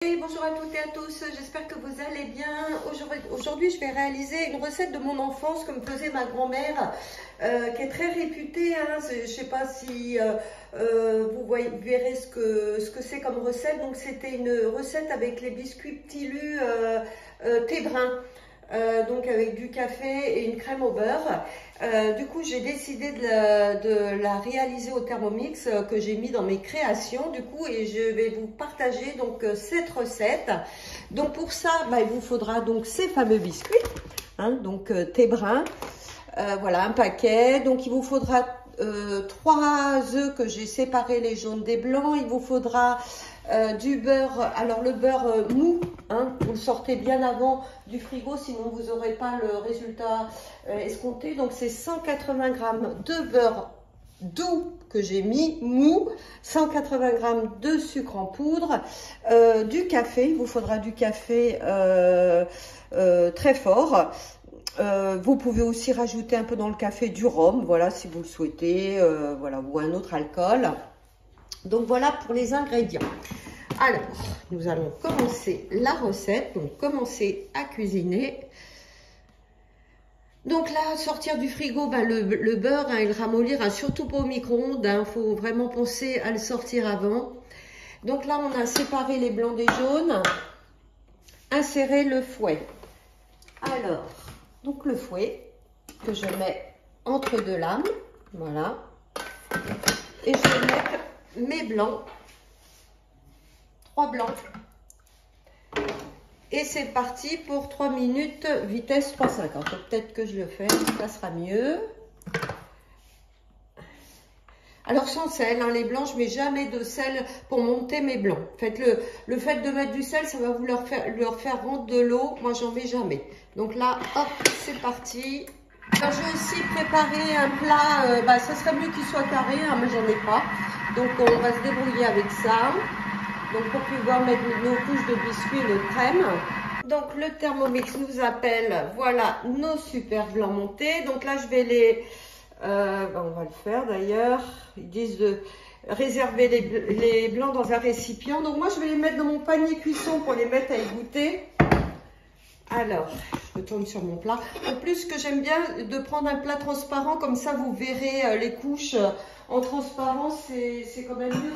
Et bonjour à toutes et à tous, j'espère que vous allez bien. Aujourd'hui, je vais réaliser une recette de mon enfance comme faisait ma grand-mère, qui est très réputée. Je ne sais pas si vous verrez ce que c'est comme recette. Donc, c'était une recette avec les biscuits Petit Lu thé brun. Donc avec du café et une crème au beurre. Du coup, j'ai décidé de la réaliser au Thermomix que j'ai mis dans mes créations. Du coup, et je vais vous partager donc cette recette. Donc pour ça, il vous faudra donc ces fameux biscuits, donc thé brun. Voilà, un paquet. Donc il vous faudra 3 œufs que j'ai séparés les jaunes des blancs. Il vous faudra du beurre, alors le beurre mou, vous le sortez bien avant du frigo, sinon vous n'aurez pas le résultat escompté. Donc c'est 180 g de beurre doux que j'ai mis, mou, 180 g de sucre en poudre, du café, il vous faudra du café très fort. Vous pouvez aussi rajouter un peu dans le café du rhum, voilà, si vous le souhaitez, voilà, ou un autre alcool. Donc voilà pour les ingrédients. Alors, nous allons commencer la recette, donc commencer à cuisiner. Donc là, sortir du frigo, le beurre et le ramollir, surtout pas au micro-ondes, faut vraiment penser à le sortir avant. Donc là, on a séparé les blancs des jaunes, inséré le fouet. Alors, donc le fouet que je mets entre deux lames, voilà, et je vais mettre mes blancs, 3 blancs, et c'est parti pour 3 minutes, vitesse 350. Peut-être que je le fais, ça sera mieux. Alors sans sel, les blancs, je mets jamais de sel pour monter mes blancs. Faites le fait de mettre du sel, ça va vous leur faire rendre de l'eau. Moi, j'en mets jamais. Donc là, hop, c'est parti. Alors j'ai aussi préparé un plat, ça serait mieux qu'il soit carré, mais j'en ai pas. Donc on va se débrouiller avec ça. Donc pour pouvoir mettre nos couches de biscuits et notre crème. Donc le Thermomix nous appelle, voilà nos super blancs montés. Donc là je vais les, on va le faire d'ailleurs. Ils disent de réserver les blancs dans un récipient. Donc moi je vais les mettre dans mon panier cuisson pour les mettre à égoutter. Alors, je tourne sur mon plat. En plus, ce que j'aime bien, de prendre un plat transparent, comme ça vous verrez les couches en transparent, c'est quand même mieux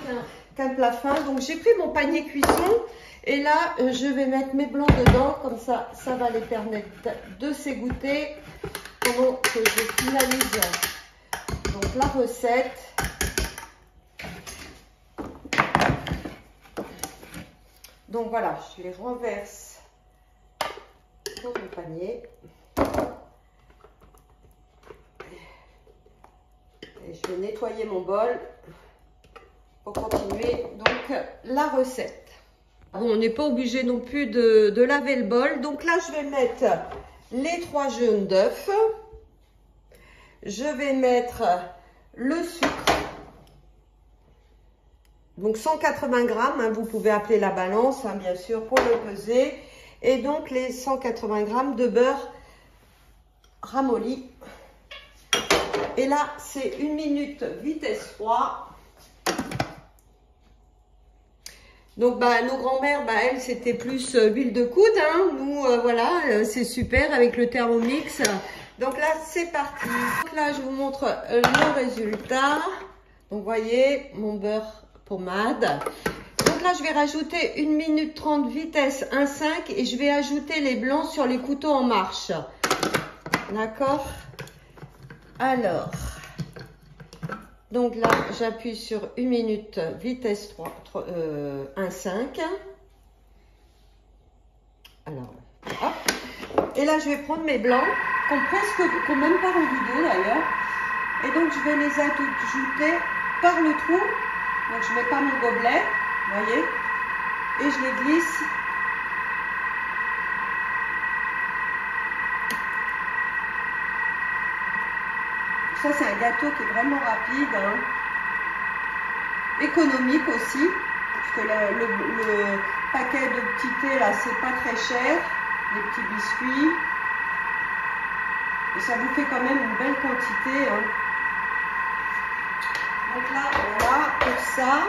qu'un plat fin. Donc j'ai pris mon panier cuisson et là, je vais mettre mes blancs dedans, comme ça, ça va les permettre de s'égoutter pendant que je finalise donc la recette. Donc voilà, je les renverse dans mon panier et je vais nettoyer mon bol pour continuer donc la recette. Bon, on n'est pas obligé non plus de laver le bol. Donc là je vais mettre les 3 jaunes d'œufs, je vais mettre le sucre, donc 180 g, vous pouvez appeler la balance bien sûr pour le peser. Et donc les 180 g de beurre ramolli. Et là, c'est 1 minute vitesse 3. Donc nos grand-mères, elles, c'était plus huile de coude. Nous, voilà, c'est super avec le Thermomix. Donc là, c'est parti. Donc là, je vous montre le résultat. Donc, vous voyez, mon beurre pommade. Donc là, je vais rajouter 1 minute 30 vitesse 1,5 et je vais ajouter les blancs sur les couteaux en marche. D'accord? Alors, donc là, j'appuie sur 1 minute vitesse 1,5. Alors, hop. Et là, je vais prendre mes blancs, qui n'ont même pas rendu d'eau d'ailleurs. Et donc, je vais les ajouter par le trou. Donc, je ne mets pas mon gobelet. Vous voyez, et je les glisse ça. C'est un gâteau qui est vraiment rapide, économique aussi, parce que le paquet de petits thés là, c'est pas très cher, les petits biscuits, et ça vous fait quand même une belle quantité. Donc là, voilà pour ça.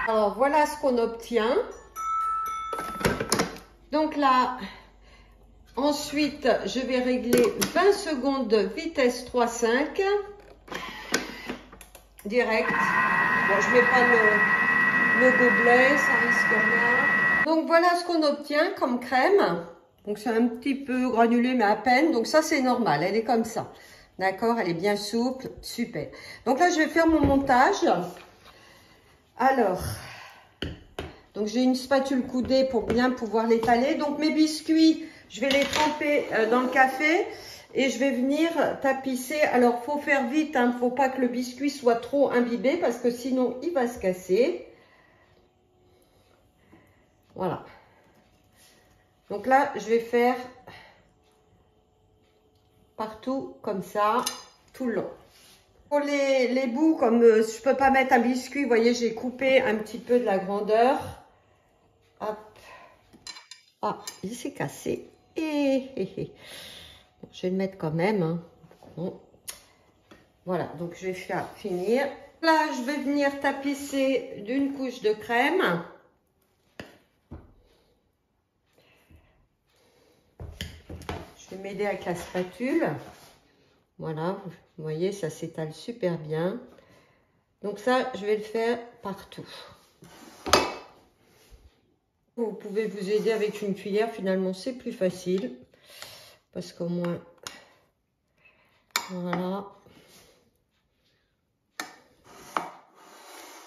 Alors voilà ce qu'on obtient. Donc là, ensuite, je vais régler 20 secondes de vitesse 3,5. Direct. Bon, je mets pas le gobelet, ça risque rien. Donc voilà ce qu'on obtient comme crème. Donc c'est un petit peu granulé, mais à peine. Donc ça, c'est normal, elle est comme ça. D'accord, elle est bien souple, super. Donc là, je vais faire mon montage. Alors, donc j'ai une spatule coudée pour bien pouvoir l'étaler. Donc mes biscuits, je vais les tremper dans le café et je vais venir tapisser. Alors, faut faire vite, hein, faut pas que le biscuit soit trop imbibé parce que sinon, il va se casser. Voilà. Donc là, je vais faire partout comme ça, tout le long. Pour les bouts, comme je peux pas mettre un biscuit, vous voyez, j'ai coupé un petit peu de la grandeur. Hop. Ah, il s'est cassé. Bon, je vais le mettre quand même. Hein. Bon. Voilà, donc je vais faire finir. Là, je vais venir tapisser d'une couche de crème. Je vais m'aider avec la spatule. Voilà, vous voyez, ça s'étale super bien. Donc ça, je vais le faire partout. Vous pouvez vous aider avec une cuillère, finalement, c'est plus facile. Parce qu'au moins, voilà.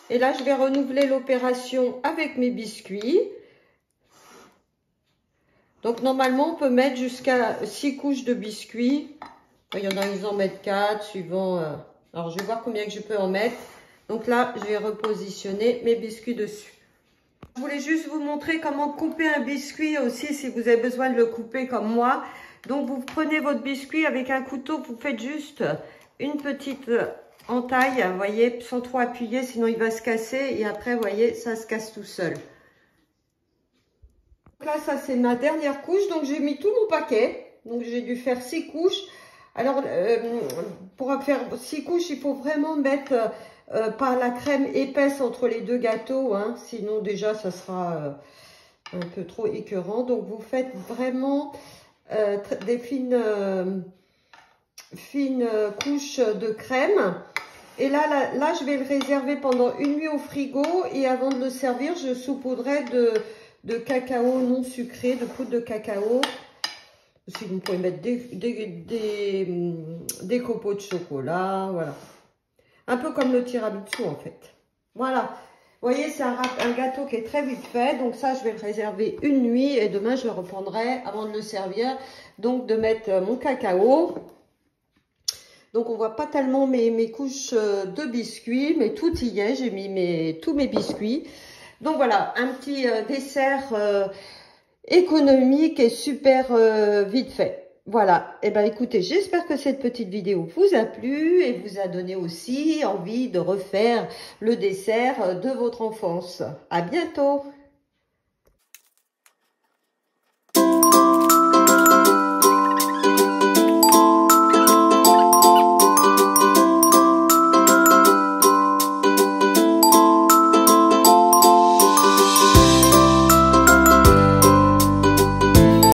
Et là, je vais renouveler l'opération avec mes biscuits. Donc, normalement, on peut mettre jusqu'à 6 couches de biscuits. Il y en a qui en mettent 4, suivant... Alors, je vais voir combien que je peux en mettre. Donc là, je vais repositionner mes biscuits dessus. Je voulais juste vous montrer comment couper un biscuit aussi, si vous avez besoin de le couper comme moi. Donc, vous prenez votre biscuit avec un couteau, vous faites juste une petite entaille, vous voyez, sans trop appuyer, sinon il va se casser. Et après, vous voyez, ça se casse tout seul. Donc là, ça, c'est ma dernière couche. Donc, j'ai mis tout mon paquet. Donc, j'ai dû faire 6 couches. Alors, pour faire 6 couches, il faut vraiment mettre pas la crème épaisse entre les deux gâteaux. Hein, sinon, déjà, ça sera un peu trop écœurant. Donc, vous faites vraiment des fines couches de crème. Et là, je vais le réserver pendant une nuit au frigo. Et avant de le servir, je saupoudrerai de cacao non sucré, de poudre de cacao. Si vous pouvez mettre des copeaux de chocolat, voilà. Un peu comme le tiramisu en fait. Voilà. Vous voyez, c'est un gâteau qui est très vite fait. Donc ça, je vais le réserver une nuit et demain, je le reprendrai avant de le servir. Donc de mettre mon cacao. Donc on voit pas tellement mes couches de biscuits, mais tout y est. J'ai mis tous mes biscuits. Donc voilà, un petit dessert économique et super vite fait. Voilà, et ben écoutez, j'espère que cette petite vidéo vous a plu et vous a donné aussi envie de refaire le dessert de votre enfance. À bientôt!